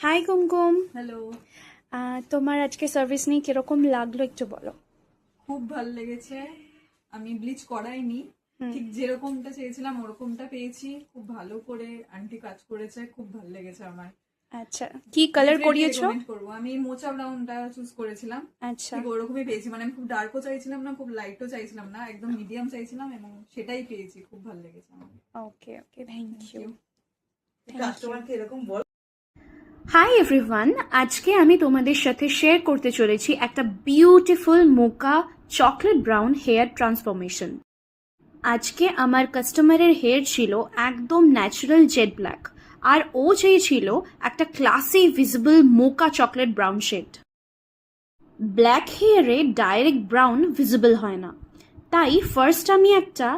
High কুমকুম। Hello. তোমার আজকে service নিয়ে কিরকম লাগলো একটু বলো। খুব ভালো লেগেছে। আমি ব্লিচ করাইনি, ঠিক যেরকমটা চেয়েছিলাম ওরকমটা পেয়েছি। খুব ভালো করে আন্টি কাজ করেছে, খুব ভালো লেগেছে আমার। আচ্ছা, কি কালার ডেফিনেটলি করিয়েছো? রেকমেন্ড করবো। আমি মোচা ব্রাউনটা চুজ করেছিলাম, আচ্ছা, ঠিক ওরকমই পেয়েছি। মানে আমি খুব ডার্কও চাইছিলাম না, খুব লাইটও চাইছিলাম না, একদম মিডিয়াম চাইছিলাম এবং সেটাই পেয়েছি। খুব ভালো লেগেছে আমার। Okay okay, thank thank you. You. Thank you. কাস্টমারকে এরকম বল। হাই এভরিওয়ান, আজকে আমি তোমাদের সাথে শেয়ার করতে চলেছি একটা beautiful mocha chocolate brown hair transformation. আজকে আমার কাস্টমারের হেয়ার ছিল একদম ন্যাচারাল জেড ব্ল্যাক, আর ও চেয়েছিল একটা classy visible mocha chocolate brown shade. Black হেয়ারে ডাইরেক্ট ব্রাউন ভিজিবল হয় না, তাই ফার্স্ট আমি একটা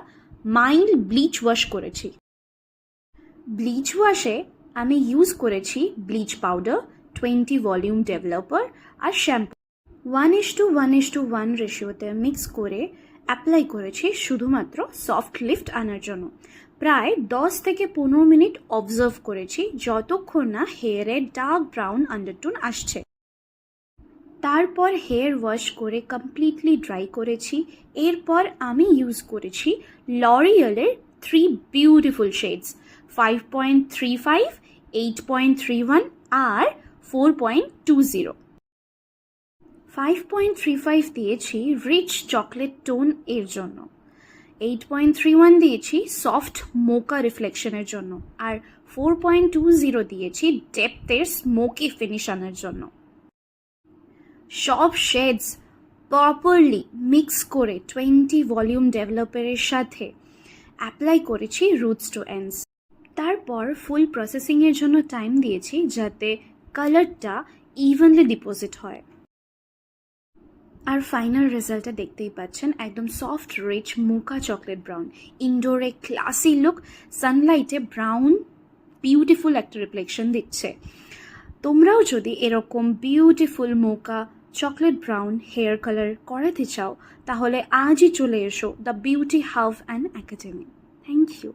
মাইল্ড ব্লিচ ওয়াশ করেছি। ব্লিচ ওয়াশে আমি ইউজ করেছি ব্লিচ পাউডার, 20 ভলিউম ডেভেলপার আর শ্যাম্পু। 1:1:1 রেশিওতে মিক্স করে অ্যাপ্লাই করেছি শুধুমাত্র সফট লিফট আনার জন্য। প্রায় 10 থেকে 15 মিনিট অবজার্ভ করেছি যতক্ষণ না হেয়ারে ডার্ক ব্রাউন আন্ডারটোন আসছে। তারপর হেয়ার ওয়াশ করে কমপ্লিটলি ড্রাই করেছি। এরপর আমি ইউজ করেছি লরিয়ালের 3 বিউটিফুল শেডস, 5.35, 8.31 আর 4.20। 5.35 দিয়েছি রিচ চকলেট টোন এর জন্য, 8.31 দিয়েছি সফট মোকা রিফ্লেকশনের জন্য, আর 4.20 দিয়েছি ডেপথের স্মোকি ফিনিশ আনার জন্য। সব শেডস প্রপারলি মিক্স করে 20 ভলিউম ডেভেলপারের সাথে অ্যাপ্লাই করেছি রুটস টু এন্ডস। তারপর ফুল প্রসেসিংয়ের জন্য টাইম দিয়েছি যাতে কালারটা ইভেনলি ডিপোজিট হয়। আর ফাইনাল রেজাল্টটা দেখতেই পাচ্ছেন, একদম soft rich mocha chocolate brown, ইনডোরে ক্লাসি লুক, সানলাইটে ব্রাউন বিউটিফুল একটা রিফ্লেকশন দিচ্ছে। তোমরাও যদি এরকম beautiful mocha chocolate brown hair colour করাতে চাও তাহলে আজই চলে এসো the beauty hub and academy. Thank you.